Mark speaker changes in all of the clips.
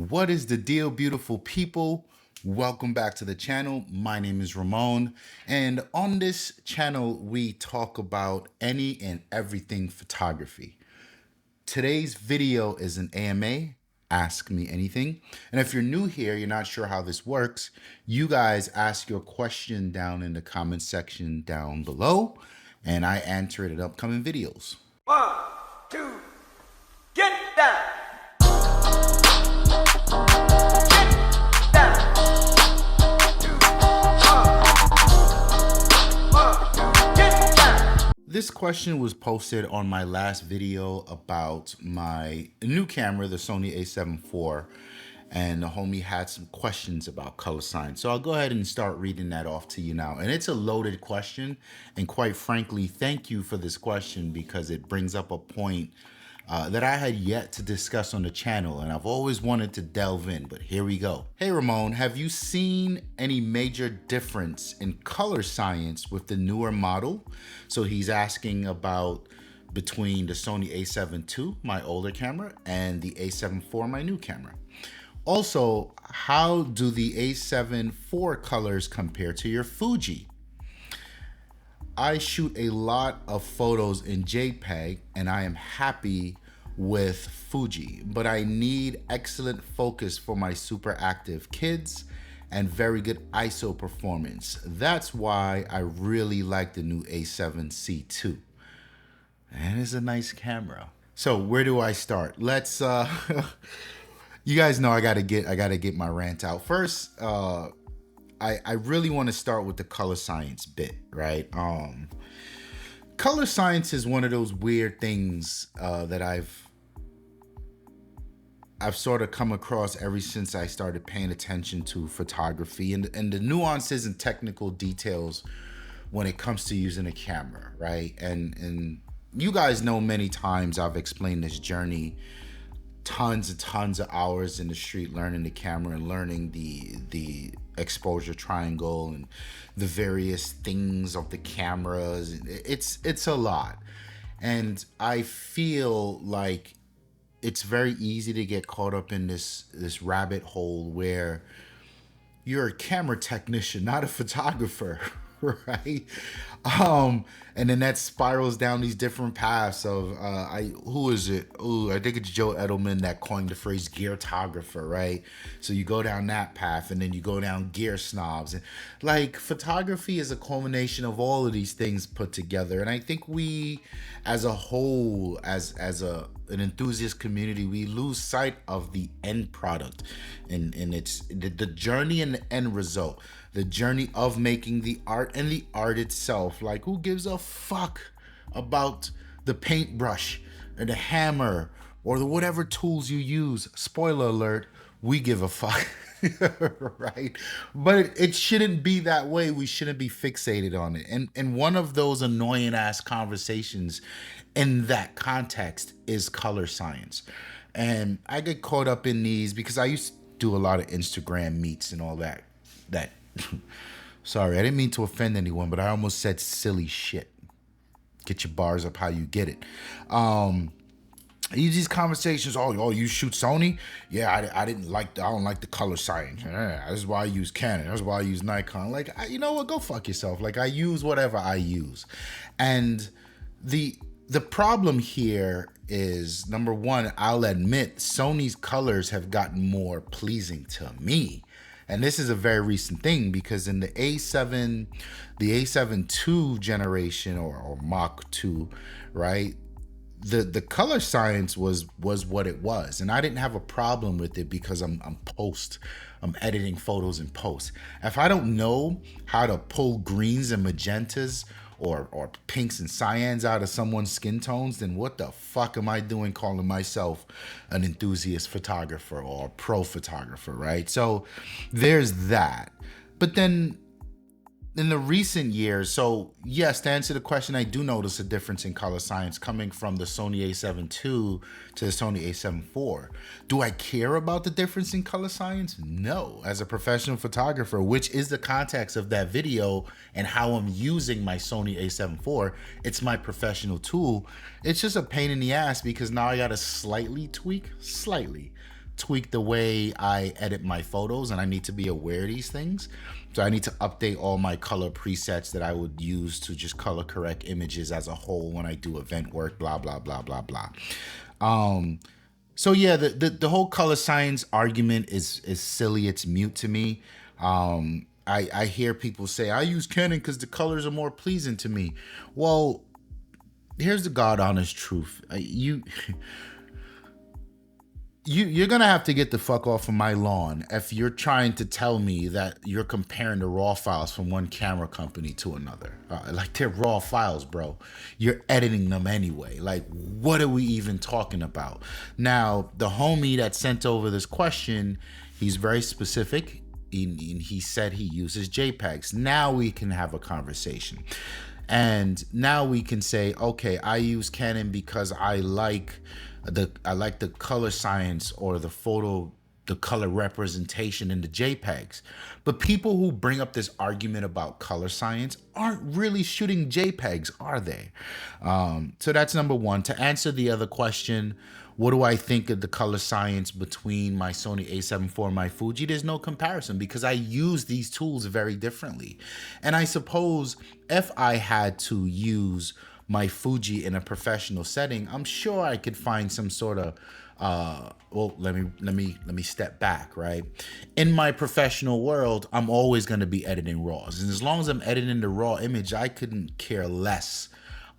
Speaker 1: What is the deal, beautiful people? Welcome back to the channel. My name is Ramon, and on this channel we talk about any and everything photography. Today's video is an AMA, Ask Me Anything. And if you're new here, you're not sure how this works, you guys ask your question down in the comment section down below, and I answer it in upcoming videos.
Speaker 2: 1, 2, get down.
Speaker 1: This question was posted on my last video about my new camera, the Sony a7 IV, and the homie had some questions about color science. So I'll go ahead and start reading that off to you now. And it's a loaded question, and quite frankly, thank you for this question because it brings up a point that I had yet to discuss on the channel, and I've always wanted to delve in, but here we go. Hey Ramon, have you seen any major difference in color science with the newer model? So he's asking about between the Sony a7 II, my older camera, and the a7 IV, my new camera. Also, how do the a7 IV colors compare to your Fuji? I shoot a lot of photos in JPEG and I am happy with Fuji, but I need excellent focus for my super active kids and very good ISO performance. That's why I really like the new a7C II. And it's a nice camera. So where do I start? Let's you guys know I gotta get my rant out. First, I really want to start with the color science bit, right? Color science is one of those weird things that I've sort of come across ever since I started paying attention to photography and the nuances and technical details when it comes to using a camera, right? And you guys know many times I've explained this journey, tons and tons of hours in the street learning the camera and learning the exposure triangle and the various things of the cameras. It's a lot, and I feel like it's very easy to get caught up in this rabbit hole where you're a camera technician, not a photographer, right? And then that spirals down these different paths of who is it? Ooh, I think it's Joe Edelman that coined the phrase geartographer, right? So you go down that path and then you go down gear snobs. And like, photography is a culmination of all of these things put together. And I think we as a whole, as an enthusiast community, we lose sight of the end product and it's the journey and the end result. The journey of making the art and the art itself. Like, who gives a fuck about the paintbrush or the hammer or the whatever tools you use? Spoiler alert, we give a fuck, right? But it shouldn't be that way. We shouldn't be fixated on it. And one of those annoying ass conversations in that context is color science. And I get caught up in these because I used to do a lot of Instagram meets and all that. Sorry, I didn't mean to offend anyone, but I almost said silly shit. Get your bars up how you get it. These conversations, oh, you shoot Sony? Yeah, I don't like the color science. That's why I use Canon. That's why I use Nikon. Like, you know what? Go fuck yourself. Like, I use whatever I use. And the problem here is, number one, I'll admit Sony's colors have gotten more pleasing to me. And this is a very recent thing because in the a7 II generation or Mach 2, right? The color science was what it was, and I didn't have a problem with it because I'm editing photos in post. If I don't know how to pull greens and magentas or pinks and cyans out of someone's skin tones, then what the fuck am I doing calling myself an enthusiast photographer or a pro photographer, right? So there's that. But then in the recent years, so yes, to answer the question, I do notice a difference in color science coming from the Sony a7 II to the Sony a7 IV. Do I care about the difference in color science? No. As a professional photographer, which is the context of that video and how I'm using my Sony a7 IV, it's my professional tool. It's just a pain in the ass because now I gotta slightly tweak tweak the way I edit my photos, and I need to be aware of these things. So I need to update all my color presets that I would use to just color correct images as a whole when I do event work, blah, blah, blah, blah, blah. So yeah, the whole color science argument is silly. It's mute to me. I hear people say, I use Canon because the colors are more pleasing to me. Well, here's the God honest truth. You're gonna have to get the fuck off of my lawn if you're trying to tell me that you're comparing the raw files from one camera company to another. Like, they're raw files, bro. You're editing them anyway. Like, what are we even talking about? Now, the homie that sent over this question, he's very specific. He said he uses JPEGs. Now we can have a conversation. And now we can say, okay, I use Canon because I like the color science or the color representation in the JPEGs. But people who bring up this argument about color science aren't really shooting JPEGs, are they? So that's number one. To answer the other question, what do I think of the color science between my Sony a7 IV and my Fuji? There's no comparison because I use these tools very differently. And I suppose if I had to use my Fuji in a professional setting, I'm sure I could find some sort of well, let me step back, right? In my professional world, I'm always going to be editing raws. And as long as I'm editing the raw image, I couldn't care less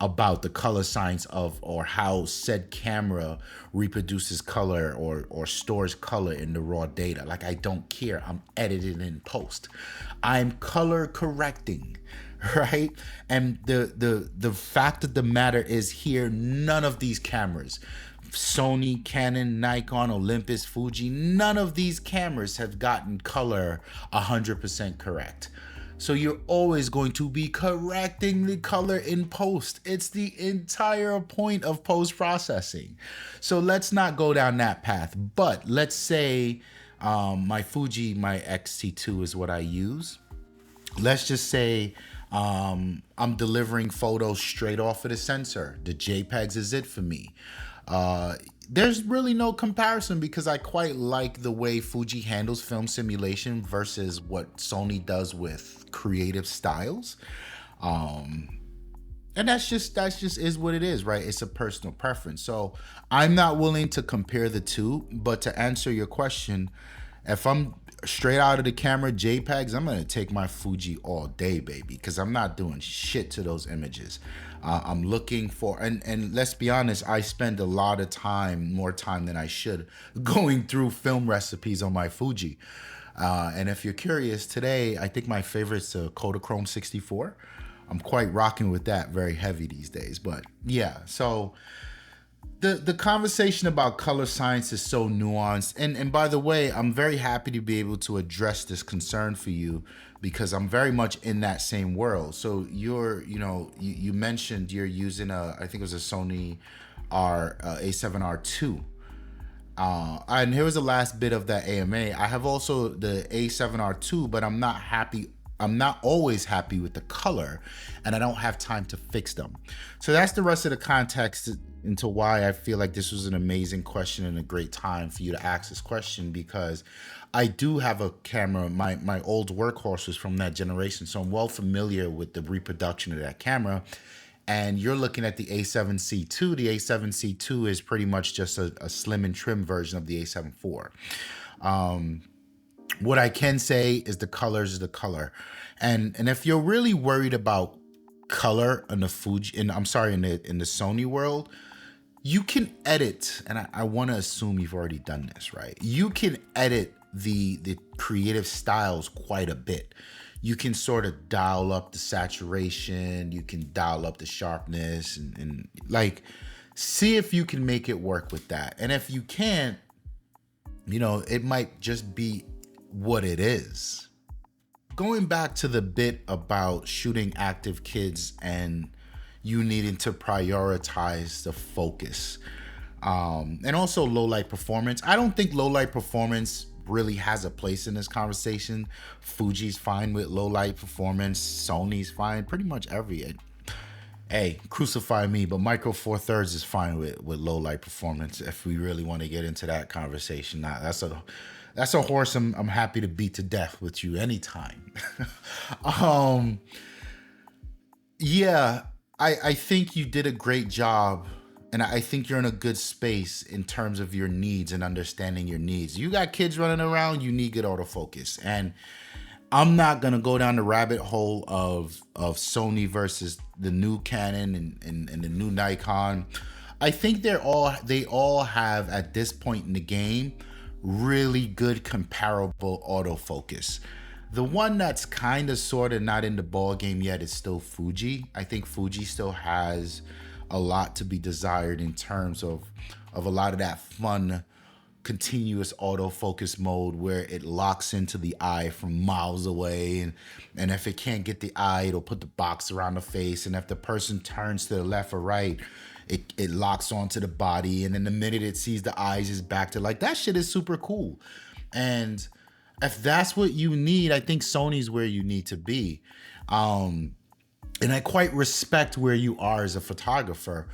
Speaker 1: about the color science of or how said camera reproduces color or stores color in the raw data. Like, I don't care. I'm editing in post. I'm color correcting, right? And the fact of the matter is here, none of these cameras, Sony, Canon, Nikon, Olympus, Fuji, none of these cameras have gotten color 100% correct. So you're always going to be correcting the color in post. It's the entire point of post-processing. So let's not go down that path. But let's say my Fuji, my X-T2 is what I use. Let's just say I'm delivering photos straight off of the sensor. The JPEGs is it for me. There's really no comparison because I quite like the way Fuji handles film simulation versus what Sony does with creative styles. And that's just is what it is, right? It's a personal preference. So I'm not willing to compare the two, but to answer your question, if I'm straight out of the camera JPEGs, I'm gonna take my Fuji all day, baby, because I'm not doing shit to those images. I'm looking for, and let's be honest, I spend a lot of time, more time than I should, going through film recipes on my Fuji. And if you're curious, today, I think my favorite's a Kodachrome 64. I'm quite rocking with that, very heavy these days. But yeah, so the conversation about color science is so nuanced. And by the way, I'm very happy to be able to address this concern for you because I'm very much in that same world. So you mentioned you're using I think it was a Sony A7R2. And here was the last bit of that AMA. I have also the A7R2, but I'm not happy. I'm not always happy with the color, and I don't have time to fix them. So that's the rest of the context into why I feel like this was an amazing question and a great time for you to ask this question, because I do have a camera. My old workhorse was from that generation, so I'm well familiar with the reproduction of that camera. And you're looking at the A7C2. The A7C2 is pretty much just a slim and trim version of the A7 IV. What I can say is the colors is the color. And if you're really worried about color in the Fuji, in the Sony world, you can edit, and I want to assume you've already done this, right? You can edit the creative styles quite a bit. You can sort of dial up the saturation, you can dial up the sharpness, and like, see if you can make it work with that. And if you can't, it might just be what it is. Going back to the bit about shooting active kids and you needing to prioritize the focus, and also low light performance. I don't think low light performance really has a place in this conversation. Fuji's fine with low light performance. Sony's fine. Pretty much Hey, crucify me, but Micro Four Thirds is fine with low light performance. If we really want to get into that conversation, now that's a horse I'm happy to beat to death with you anytime. um, yeah, I think you did a great job, and I think you're in a good space in terms of your needs and understanding your needs. You got kids running around, you need good autofocus, and I'm not gonna go down the rabbit hole of Sony versus the new Canon and the new Nikon. I think they all have at this point in the game really good comparable autofocus. The one that's kind of sort of not in the ball game yet is still Fuji. I think Fuji still has a lot to be desired in terms of a lot of that fun continuous autofocus mode where it locks into the eye from miles away, and if it can't get the eye, it'll put the box around the face, and if the person turns to the left or right, it locks onto the body, and then the minute it sees the eyes is back to, like, that shit is super cool. And if that's what you need, I think Sony's where you need to be. And I quite respect where you are as a photographer,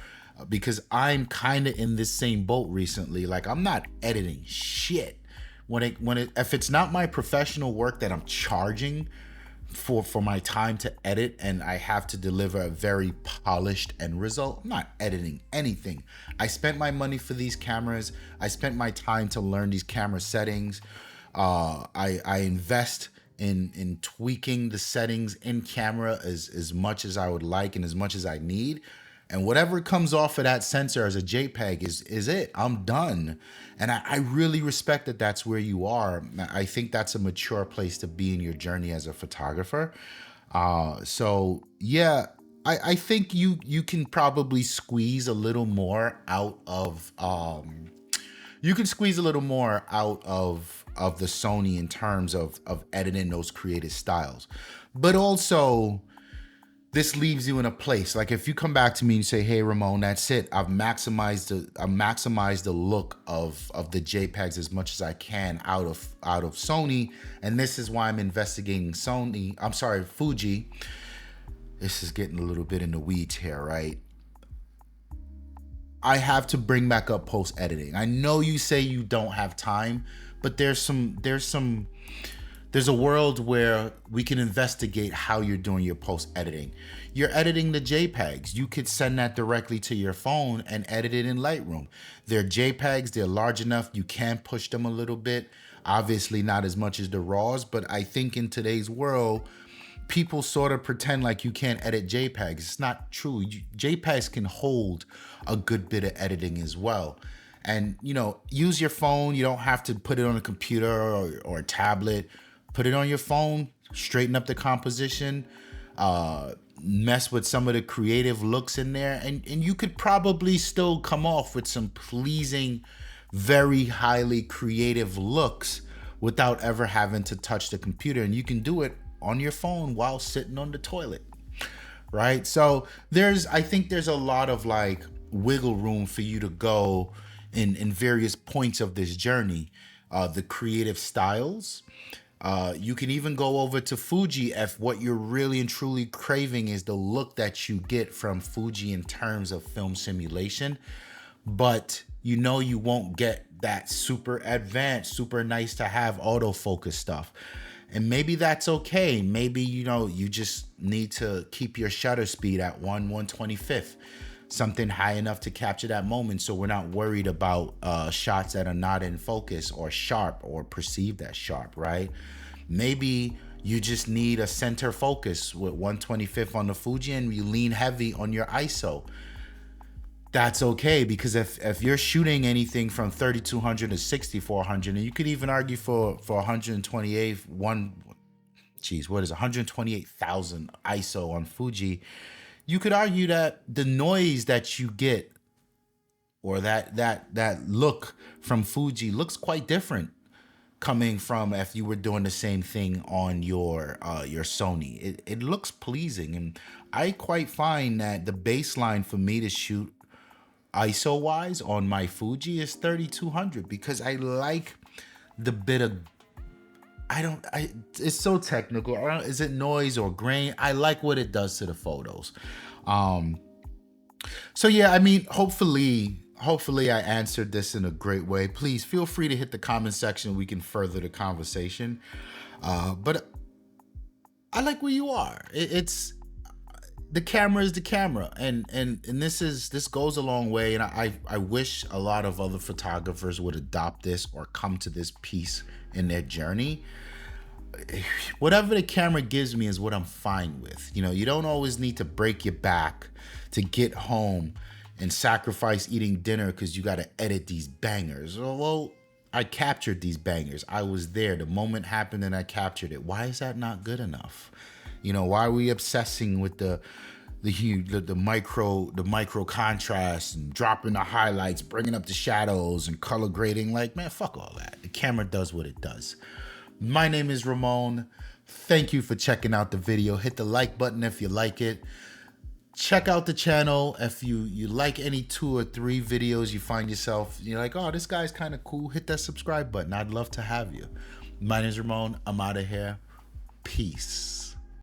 Speaker 1: because I'm kind of in this same boat recently. Like, I'm not editing shit. If it's not my professional work that I'm charging for my time to edit, and I have to deliver a very polished end result, I'm not editing anything. I spent my money for these cameras. I spent my time to learn these camera settings. I invest in tweaking the settings in camera as much as I would like and as much as I need. And whatever comes off of that sensor as a JPEG is it. I'm done. And I really respect that that's where you are. I think that's a mature place to be in your journey as a photographer. So yeah, I think you can probably squeeze a little more out of the Sony in terms of editing those creative styles. But also, this leaves you in a place, like, if you come back to me and say, hey, Ramon, that's it, I've maximized the look of the JPEGs as much as I can out of Sony, and this is why I'm investigating Fuji. This is getting a little bit in the weeds here, right? I have to bring back up post editing. I know you say you don't have time, but there's a world where we can investigate how you're doing your post editing. You're editing the JPEGs. You could send that directly to your phone and edit it in Lightroom. They're JPEGs, they're large enough, you can push them a little bit. Obviously not as much as the RAWs, but I think in today's world, people sort of pretend like you can't edit JPEGs. It's not true. JPEGs can hold a good bit of editing as well. And, use your phone. You don't have to put it on a computer or a tablet. Put it on your phone, straighten up the composition, mess with some of the creative looks in there, and you could probably still come off with some pleasing, very highly creative looks without ever having to touch the computer. And you can do it on your phone while sitting on the toilet, right? So I think there's a lot of, like, wiggle room for you to go in various points of this journey. The creative styles. You can even go over to Fuji if what you're really and truly craving is the look that you get from Fuji in terms of film simulation. But you won't get that super advanced, super nice to have autofocus stuff. And maybe that's okay. Maybe, you just need to keep your shutter speed at 1/125th. Something high enough to capture that moment, so we're not worried about shots that are not in focus or sharp or perceived as sharp, right? Maybe you just need a center focus with 1/25th on the Fuji, and you lean heavy on your ISO. That's okay, because if you're shooting anything from 3200 to 6400, and you could even argue for 128,000 ISO on Fuji, you could argue that the noise that you get, or that look from Fuji, looks quite different coming from if you were doing the same thing on your Sony. It looks pleasing, and I quite find that the baseline for me to shoot ISO wise on my Fuji is 3200, because I like the bit of, it's so technical. Is it noise or grain? I like what it does to the photos. So yeah, I mean, hopefully I answered this in a great way. Please feel free to hit the comment section. We can further the conversation. But I like where you are. It's the camera is the camera, and this goes a long way. And I wish a lot of other photographers would adopt this or come to this piece in their journey. Whatever the camera gives me is what I'm fine with. You know, you don't always need to break your back to get home and sacrifice eating dinner because you got to edit these bangers. Well, I captured these bangers. I was there. The moment happened and I captured it. Why is that not good enough? You know, why are we obsessing with the micro contrast and dropping the highlights, bringing up the shadows and color grading? Like, man, fuck all that. The camera does what it does. My name is Ramon. Thank you for checking out the video. Hit the like button if you like it. Check out the channel. If you like any 2 or 3 videos, you find yourself, you're like, oh, this guy's kind of cool, hit that subscribe button. I'd love to have you. My name is Ramon. I'm out of here. Peace.